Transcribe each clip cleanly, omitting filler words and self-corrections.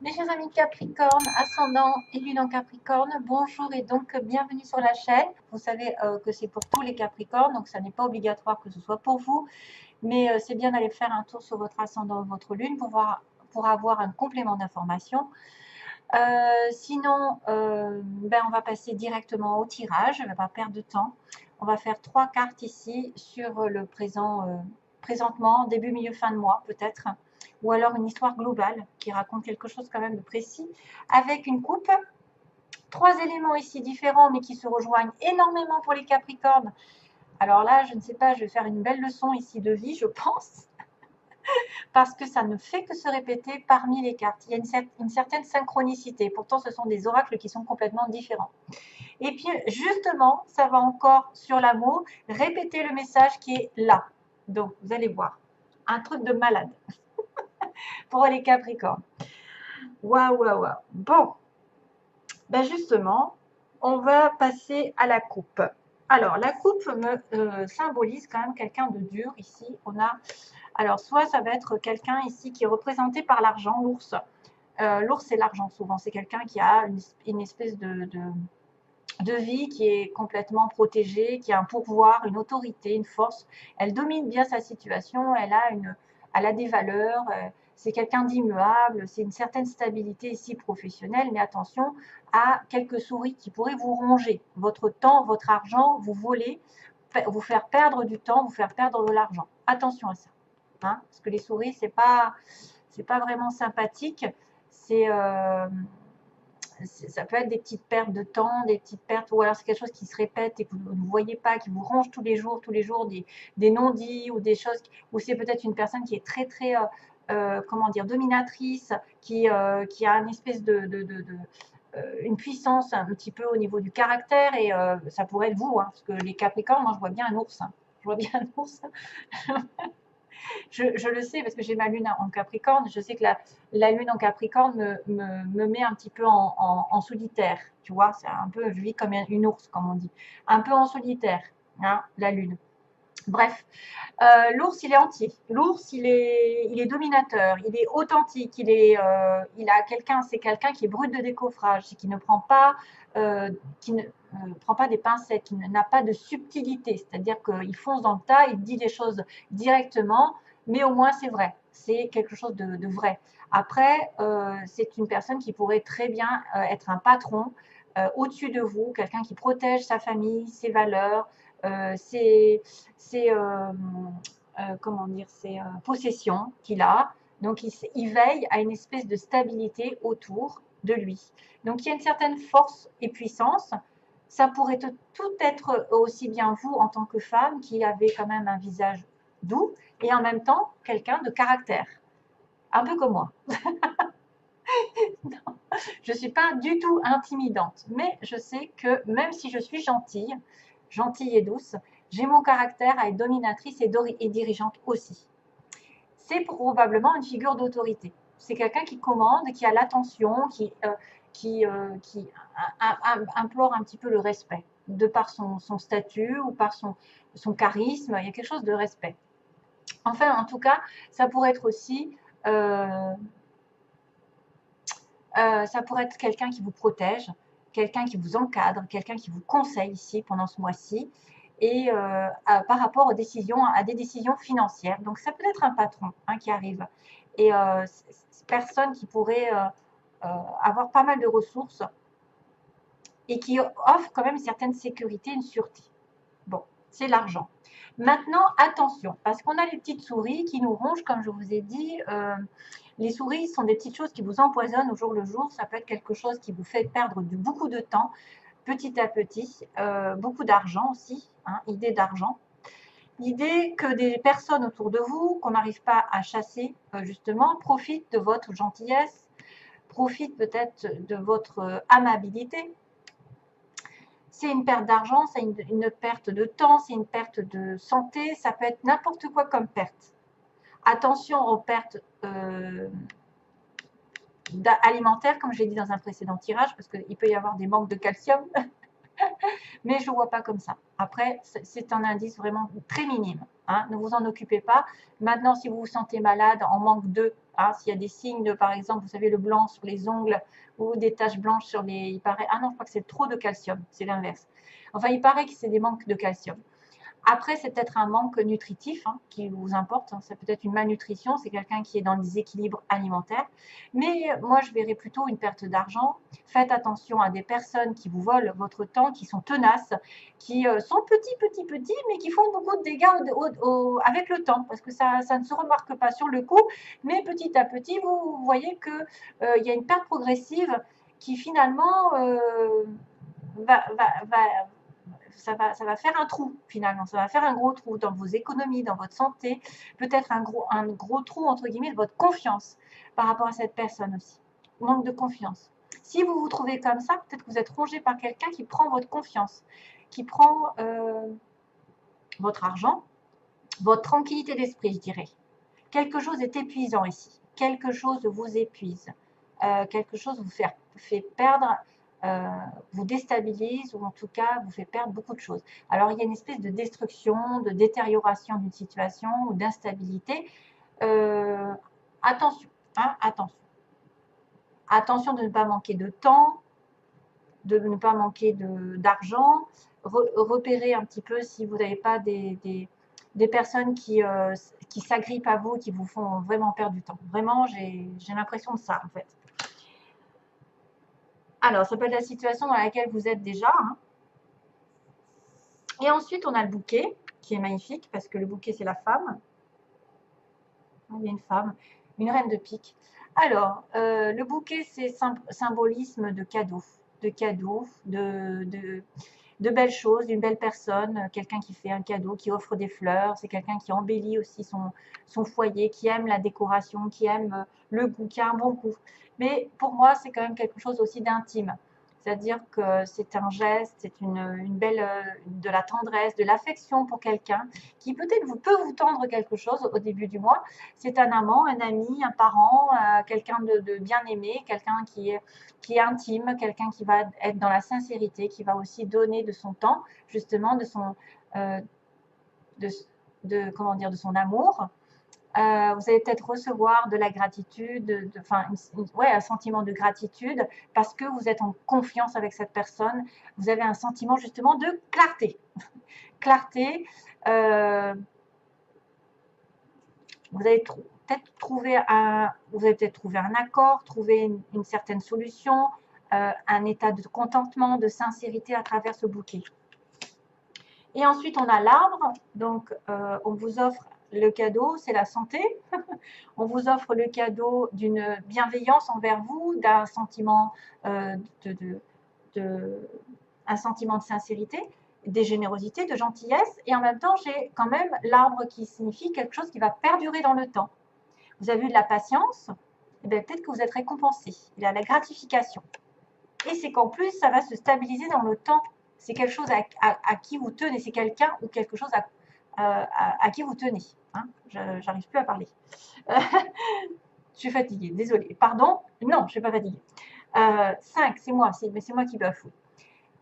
Mes chers amis Capricorne, ascendant et lune en Capricorne, bonjour et donc bienvenue sur la chaîne. Vous savez que c'est pour tous les Capricornes, donc ça n'est pas obligatoire que ce soit pour vous, mais c'est bien d'aller faire un tour sur votre ascendant ou votre lune pour avoir un complément d'information. Sinon, on va passer directement au tirage, on ne va pas perdre de temps. On va faire 3 cartes ici sur le présentement, début, milieu, fin de mois peut-être, ou alors une histoire globale qui raconte quelque chose quand même de précis, avec une coupe. 3 éléments ici différents, mais qui se rejoignent énormément pour les Capricornes. Alors là, je ne sais pas, je vais faire une belle leçon ici de vie, je pense, parce que ça ne fait que se répéter parmi les cartes. Il y a une certaine synchronicité. Pourtant, ce sont des oracles qui sont complètement différents. Et puis, justement, ça va encore sur l'amour, répéter le message qui est là. Donc, vous allez voir, un truc de malade pour les Capricornes. Waouh, waouh, waouh. Bon, justement, on va passer à la coupe. Alors, la coupe me symbolise quand même quelqu'un de dur. Ici, on a... Alors, soit ça va être quelqu'un ici qui est représenté par l'argent, l'ours. L'ours, c'est l'argent souvent. C'est quelqu'un qui a une espèce de vie qui est complètement protégée, qui a un pouvoir, une autorité, une force. Elle domine bien sa situation, elle a des valeurs, c'est quelqu'un d'immuable, c'est une certaine stabilité ici professionnelle, mais attention à quelques souris qui pourraient vous ronger votre temps, votre argent, vous voler, vous faire perdre du temps, vous faire perdre de l'argent. Attention à ça, hein, parce que les souris, c'est pas vraiment sympathique. C'est ça peut être des petites pertes de temps, des petites pertes, ou alors c'est quelque chose qui se répète et que vous ne voyez pas, qui vous ronge tous les jours, des non-dits ou des choses, ou c'est peut-être une personne qui est très, très, comment dire, dominatrice, qui a une espèce une puissance un petit peu au niveau du caractère, et ça pourrait être vous, hein, parce que les Capricornes, moi je vois bien un ours, hein. Je vois bien un ours. Je le sais parce que j'ai ma lune en Capricorne. Je sais que la lune en Capricorne me met un petit peu en solitaire. Tu vois, c'est un peu, je vis comme une ours, comme on dit. Un peu en solitaire, hein, la lune. Bref, l'ours, il est entier. L'ours, il est dominateur, il est authentique, il a quelqu'un, c'est quelqu'un qui est brut de décoffrage, qui ne prend pas, qui ne prend pas des pincettes, qui n'a pas de subtilité. C'est-à-dire qu'il fonce dans le tas, il dit des choses directement, mais au moins c'est vrai. C'est quelque chose de vrai. Après, c'est une personne qui pourrait très bien être un patron au-dessus de vous, quelqu'un qui protège sa famille, ses valeurs, ses comment dire, ses possessions qu'il a. Donc, il veille à une espèce de stabilité autour de lui. Donc, il y a une certaine force et puissance. Ça pourrait tout être aussi bien vous en tant que femme qui avez quand même un visage doux et en même temps quelqu'un de caractère, un peu comme moi. Je ne suis pas du tout intimidante, mais je sais que même si je suis gentille, gentille et douce, j'ai mon caractère à être dominatrice et dirigeante aussi. C'est probablement une figure d'autorité. C'est quelqu'un qui commande, qui a l'attention, qui implore un petit peu le respect, de par son statut ou par son charisme. Il y a quelque chose de respect. Enfin, en tout cas, ça pourrait être aussi ça pourrait être quelqu'un qui vous protège, quelqu'un qui vous encadre, quelqu'un qui vous conseille ici pendant ce mois-ci, et par rapport aux décisions, à des décisions financières. Donc ça peut être un patron, hein, qui arrive, et personne qui pourrait avoir pas mal de ressources et qui offre quand même une certaine sécurité, une sûreté. Bon, c'est l'argent. Maintenant, attention, parce qu'on a les petites souris qui nous rongent, comme je vous ai dit. Les souris sont des petites choses qui vous empoisonnent au jour le jour. Ça peut être quelque chose qui vous fait perdre beaucoup de temps, petit à petit. Beaucoup d'argent aussi, hein, idée d'argent. L'idée que des personnes autour de vous, qu'on n'arrive pas à chasser, justement, profitent de votre gentillesse, profitent peut-être de votre amabilité. C'est une perte d'argent, c'est une perte de temps, c'est une perte de santé, ça peut être n'importe quoi comme perte. Attention aux pertes alimentaires, comme je l'ai dit dans un précédent tirage, parce qu'il peut y avoir des manques de calcium. Mais je ne vois pas comme ça. Après, c'est un indice vraiment très minime. Hein, ne vous en occupez pas. Maintenant, si vous vous sentez malade, en manque d'œufs, hein, s'il y a des signes de, par exemple, vous savez, le blanc sur les ongles ou des taches blanches sur les... Il paraît, ah non, je crois que c'est trop de calcium, c'est l'inverse. Enfin, il paraît que c'est des manques de calcium. Après, c'est peut-être un manque nutritif hein, qui vous importe. Hein. C'est peut-être une malnutrition. C'est quelqu'un qui est dans le déséquilibre alimentaire. Mais moi, je verrais plutôt une perte d'argent. Faites attention à des personnes qui vous volent votre temps, qui sont tenaces, qui sont petits, mais qui font beaucoup de dégâts avec le temps. Parce que ça ne se remarque pas sur le coup. Mais petit à petit, vous voyez qu'il y a une perte progressive qui finalement ça va faire un trou finalement, ça va faire un gros trou dans vos économies, dans votre santé, peut-être un gros trou entre guillemets de votre confiance par rapport à cette personne aussi. Manque de confiance. Si vous vous trouvez comme ça, peut-être que vous êtes rongé par quelqu'un qui prend votre confiance, qui prend votre argent, votre tranquillité d'esprit, je dirais. Quelque chose est épuisant ici. Quelque chose vous épuise. Quelque chose vous fait perdre, vous déstabilise ou en tout cas vous fait perdre beaucoup de choses. Alors il y a une espèce de destruction, de détérioration d'une situation ou d'instabilité. Attention, hein, attention. Attention de ne pas manquer de temps, de ne pas manquer d'argent. Repérez un petit peu si vous n'avez pas des personnes qui s'agrippent à vous, qui vous font vraiment perdre du temps. Vraiment, j'ai l'impression de ça en fait. Alors, ça peut être la situation dans laquelle vous êtes déjà. Hein. Et ensuite, on a le bouquet, qui est magnifique, parce que le bouquet, c'est la femme. Il y a une femme, une reine de pique. Alors, le bouquet, c'est symbolisme de cadeaux, de belles choses, d'une belle personne, quelqu'un qui fait un cadeau, qui offre des fleurs, c'est quelqu'un qui embellit aussi son foyer, qui aime la décoration, qui aime le goût, qui a un bon goût. Mais pour moi, c'est quand même quelque chose aussi d'intime. C'est-à-dire que c'est un geste, c'est une belle, de la tendresse, de l'affection pour quelqu'un qui peut-être peut vous tendre quelque chose au début du mois. C'est un amant, un ami, un parent, quelqu'un de bien aimé, quelqu'un qui est intime, quelqu'un qui va être dans la sincérité, qui va aussi donner de son temps, justement, comment dire, de son amour. Vous allez peut-être recevoir de la gratitude, un sentiment de gratitude parce que vous êtes en confiance avec cette personne. Vous avez un sentiment justement de clarté. Clarté. Vous allez peut-être trouver un accord, trouver une certaine solution, un état de contentement, de sincérité à travers ce bouquet. Et ensuite, on a l'arbre. Donc, on vous offre le cadeau, c'est la santé. On vous offre le cadeau d'une bienveillance envers vous, d'un sentiment, un sentiment de sincérité, des générosités, de gentillesse. Et en même temps, j'ai quand même l'arbre qui signifie quelque chose qui va perdurer dans le temps. Vous avez eu de la patience, et bien peut-être que vous êtes récompensé. Il y a la gratification. Et c'est qu'en plus, ça va se stabiliser dans le temps. C'est quelque chose à qui vous tenez. C'est quelqu'un ou quelque chose à qui vous tenez. Hein, j'arrive plus à parler. Je suis fatiguée, désolée. Pardon? Non, je ne suis pas fatiguée. 5, c'est moi qui bafoue.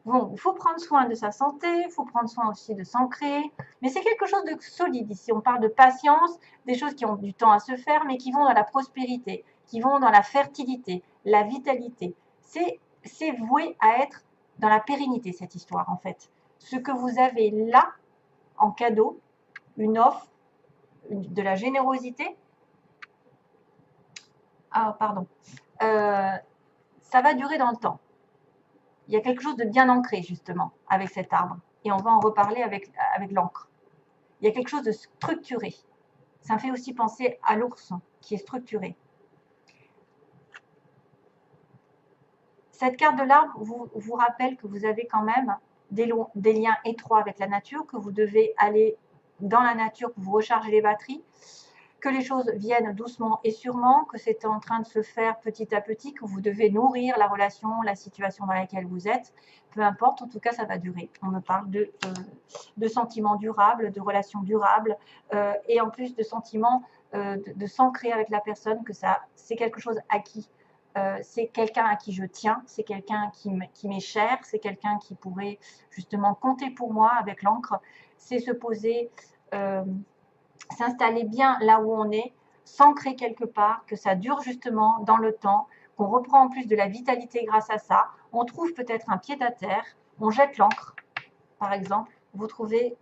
Bon, il faut prendre soin de sa santé, il faut prendre soin aussi de s'ancrer, mais c'est quelque chose de solide ici. On parle de patience, des choses qui ont du temps à se faire, mais qui vont dans la prospérité, qui vont dans la fertilité, la vitalité. C'est voué à être dans la pérennité, cette histoire, en fait. Ce que vous avez là, en cadeau, une offre, de la générosité, ça va durer dans le temps. Il y a quelque chose de bien ancré, justement, avec cet arbre. Et on va en reparler avec l'encre. Il y a quelque chose de structuré. Ça me fait aussi penser à l'ours, qui est structuré. Cette carte de l'arbre vous rappelle que vous avez quand même des liens étroits avec la nature, que vous devez aller dans la nature pour vous recharger les batteries, que les choses viennent doucement et sûrement, que c'est en train de se faire petit à petit, que vous devez nourrir la relation, la situation dans laquelle vous êtes. Peu importe, en tout cas, ça va durer. On me parle de sentiments durables, de relations durables, et en plus de sentiments de s'ancrer avec la personne, que c'est quelque chose acquis c'est quelqu'un à qui je tiens, c'est quelqu'un qui m'est cher, c'est quelqu'un qui pourrait justement compter pour moi avec l'encre. C'est se poser, s'installer bien là où on est, s'ancrer quelque part, que ça dure justement dans le temps, qu'on reprend en plus de la vitalité grâce à ça. On trouve peut-être un pied à terre, on jette l'encre, par exemple. Vous trouvez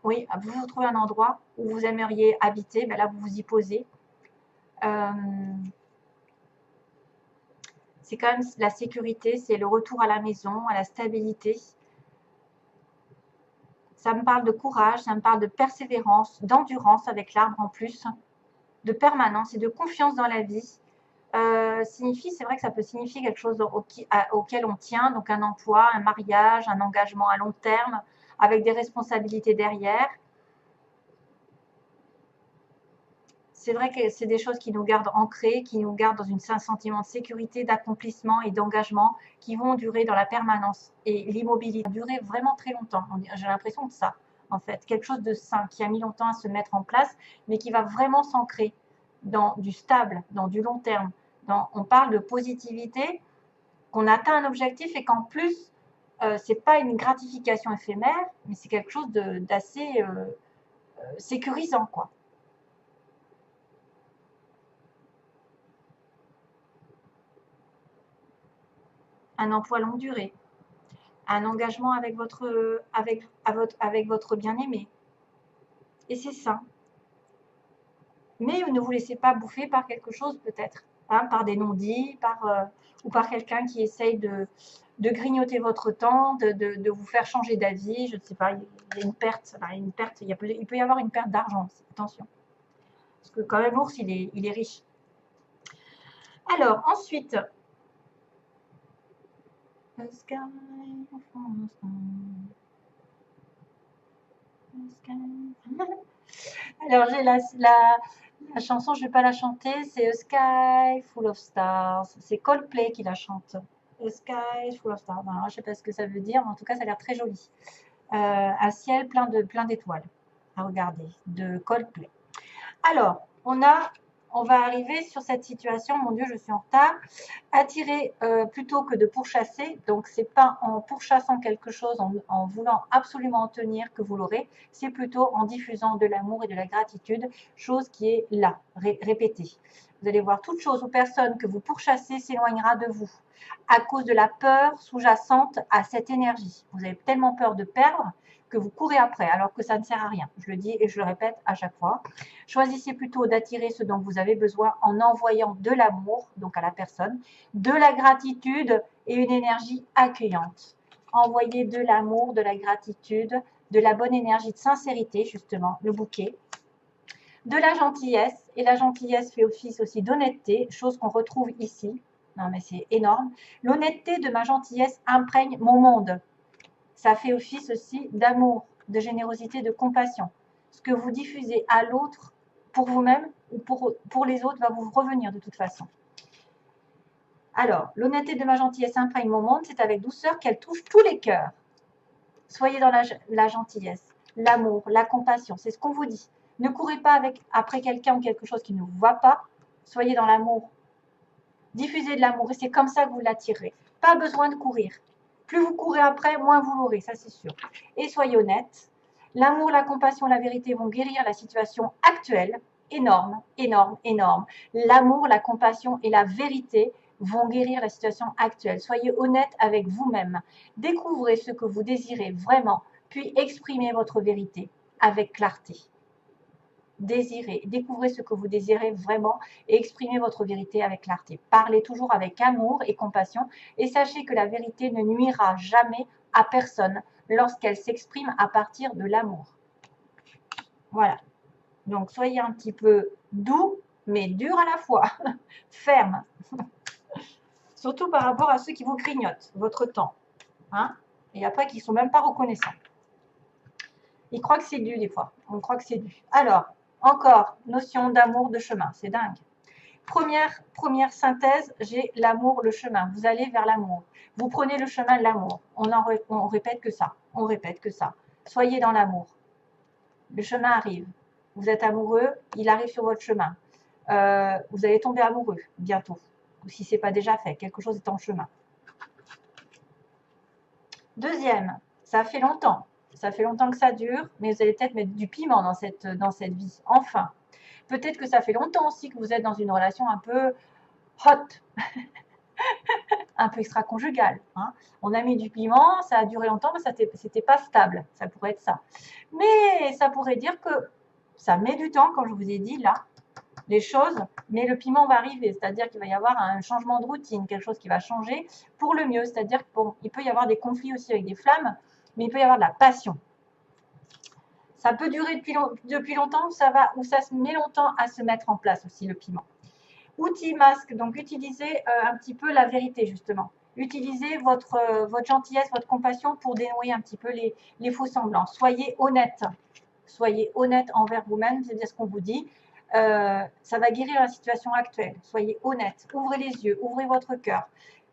oui, vous trouvez un endroit où vous aimeriez habiter, ben là vous vous y posez. C'est quand même la sécurité, c'est le retour à la maison, à la stabilité. Ça me parle de courage, ça me parle de persévérance, d'endurance avec l'arbre en plus, de permanence et de confiance dans la vie. Signifie, c'est vrai que ça peut signifier quelque chose auquel on tient, donc un emploi, un mariage, un engagement à long terme, avec des responsabilités derrière. C'est vrai que c'est des choses qui nous gardent ancrés, qui nous gardent dans un sentiment de sécurité, d'accomplissement et d'engagement qui vont durer dans la permanence. Et l'immobilité durer vraiment très longtemps. J'ai l'impression de ça, en fait. Quelque chose de sain qui a mis longtemps à se mettre en place, mais qui va vraiment s'ancrer dans du stable, dans du long terme. On parle de positivité, qu'on atteint un objectif et qu'en plus, c'est pas une gratification éphémère, mais c'est quelque chose d'assez sécurisant, quoi. Un emploi longue durée, un engagement avec votre bien-aimé. Et c'est ça. Mais ne vous laissez pas bouffer par quelque chose peut-être, hein, par des non-dits, ou par quelqu'un qui essaye de grignoter votre temps, de vous faire changer d'avis. Je ne sais pas, il y a une perte, il peut y avoir une perte d'argent, attention. Parce que quand même l'ours, il est riche. Alors, ensuite, alors, j'ai la chanson, je ne vais pas la chanter, c'est A Sky Full of Stars. C'est Coldplay qui la chante. A Sky Full of Stars. Alors, je ne sais pas ce que ça veut dire, mais en tout cas, ça a l'air très joli. Un ciel plein d'étoiles à regarder, de Coldplay. Alors, on va arriver sur cette situation, mon Dieu, je suis en retard. Attirer plutôt que de pourchasser, donc c'est pas en pourchassant quelque chose, en voulant absolument en tenir que vous l'aurez, c'est plutôt en diffusant de l'amour et de la gratitude, chose qui est là, répétée. Vous allez voir, toute chose ou personne que vous pourchassez s'éloignera de vous à cause de la peur sous-jacente à cette énergie. Vous avez tellement peur de perdre que vous courez après, alors que ça ne sert à rien. Je le dis et je le répète à chaque fois. Choisissez plutôt d'attirer ce dont vous avez besoin en envoyant de l'amour, donc à la personne, de la gratitude et une énergie accueillante. Envoyez de l'amour, de la gratitude, de la bonne énergie de sincérité, justement, le bouquet, de la gentillesse, et la gentillesse fait office aussi d'honnêteté, chose qu'on retrouve ici. Non mais c'est énorme. L'honnêteté de ma gentillesse imprègne mon monde. Ça fait office aussi d'amour, de générosité, de compassion. Ce que vous diffusez à l'autre, pour vous-même ou pour les autres, va vous revenir de toute façon. Alors, l'honnêteté de ma gentillesse imprègne mon monde, c'est avec douceur qu'elle touche tous les cœurs. Soyez dans la gentillesse, l'amour, la compassion, c'est ce qu'on vous dit. Ne courez pas après quelqu'un ou quelque chose qui ne vous va pas, soyez dans l'amour. Diffusez de l'amour et c'est comme ça que vous l'attirez. Pas besoin de courir. Plus vous courez après, moins vous l'aurez, ça c'est sûr. Et soyez honnête. L'amour, la compassion, la vérité vont guérir la situation actuelle. Énorme, énorme, énorme. L'amour, la compassion et la vérité vont guérir la situation actuelle. Soyez honnête avec vous-même. Découvrez ce que vous désirez vraiment, puis exprimez votre vérité avec clarté. Désirez, découvrez ce que vous désirez vraiment et exprimez votre vérité avec clarté. Parlez toujours avec amour et compassion et sachez que la vérité ne nuira jamais à personne lorsqu'elle s'exprime à partir de l'amour. Voilà. Donc, soyez un petit peu doux, mais dur à la fois. Ferme. Surtout par rapport à ceux qui vous grignotent votre temps. Hein, et après, qui ne sont même pas reconnaissants. Ils croient que c'est dû des fois. On croit que c'est dû. Alors, encore, notion d'amour, de chemin. C'est dingue. Première synthèse, j'ai l'amour, le chemin. Vous allez vers l'amour. Vous prenez le chemin de l'amour. On répète que ça. On répète que ça. Soyez dans l'amour. Le chemin arrive. Vous êtes amoureux, il arrive sur votre chemin. vous allez tomber amoureux bientôt. Ou si ce n'est pas déjà fait, quelque chose est en chemin. Deuxième, ça fait longtemps. Ça fait longtemps que ça dure, mais vous allez peut-être mettre du piment dans cette vie. Enfin, peut-être que ça fait longtemps aussi que vous êtes dans une relation un peu hot, un peu extra-conjugale. Hein. On a mis du piment, ça a duré longtemps, mais c'était pas stable. Ça pourrait être ça. Mais ça pourrait dire que ça met du temps, comme je vous ai dit là, les choses, mais le piment va arriver. C'est-à-dire qu'il va y avoir un changement de routine, quelque chose qui va changer pour le mieux. C'est-à-dire qu'il peut y avoir des conflits aussi avec des flammes, mais il peut y avoir de la passion. Ça peut durer depuis longtemps ou ça se met longtemps à se mettre en place aussi, le piment. Outil masque, donc utilisez un petit peu la vérité justement. Utilisez votre gentillesse, votre compassion pour dénouer un petit peu les faux semblants. Soyez honnête. Soyez honnête envers vous-même, c'est-à-dire ce qu'on vous dit. Ça va guérir la situation actuelle. Soyez honnête. Ouvrez les yeux, ouvrez votre cœur.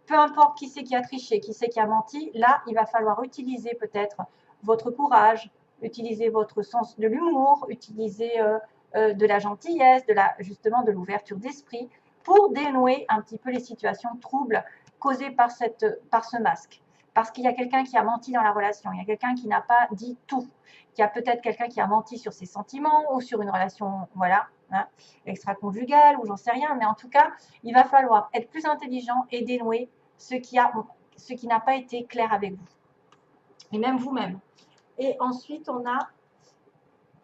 Peu importe qui c'est qui a triché, qui c'est qui a menti, là, il va falloir utiliser peut-être votre courage, utiliser votre sens de l'humour, utiliser de la gentillesse, justement de l'ouverture d'esprit pour dénouer un petit peu les situations troubles causées par ce masque. Parce qu'il y a quelqu'un qui a menti dans la relation, il y a quelqu'un qui n'a pas dit tout, il y a peut-être quelqu'un qui a menti sur ses sentiments ou sur une relation, voilà, hein, extra-conjugale ou j'en sais rien, mais en tout cas, il va falloir être plus intelligent et dénouer ce qui n'a pas été clair avec vous. Et même vous-même. Et ensuite, on a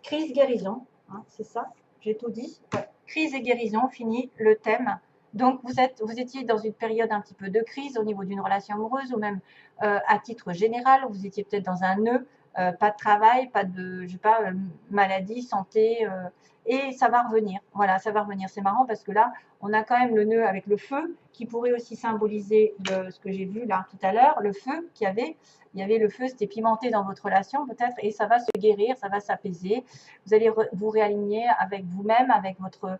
crise guérison, hein, c'est ça, j'ai tout dit. Ouais. Crise et guérison, fini le thème. Donc, vous étiez dans une période un petit peu de crise au niveau d'une relation amoureuse ou même à titre général, vous étiez peut-être dans un nœud, pas de travail, pas de, je sais pas, maladie, santé, et ça va revenir. Voilà, ça va revenir. C'est marrant parce que là, on a quand même le nœud avec le feu qui pourrait aussi symboliser ce que j'ai vu là tout à l'heure, le feu il y avait le feu, c'était pimenté dans votre relation peut-être, et ça va se guérir, ça va s'apaiser. Vous allez vous réaligner avec vous-même, avec votre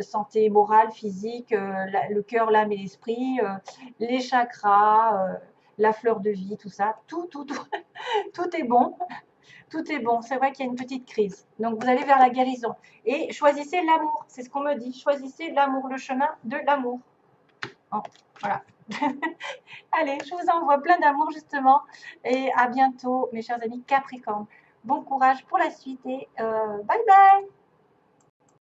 santé morale, physique, le cœur, l'âme et l'esprit, les chakras, la fleur de vie, tout ça, tout est bon. Tout est bon. C'est vrai qu'il y a une petite crise. Donc, vous allez vers la guérison. Et choisissez l'amour. C'est ce qu'on me dit. Choisissez l'amour, le chemin de l'amour. Bon, voilà. Allez, je vous envoie plein d'amour, justement. Et à bientôt, mes chers amis Capricorne. Bon courage pour la suite et bye bye.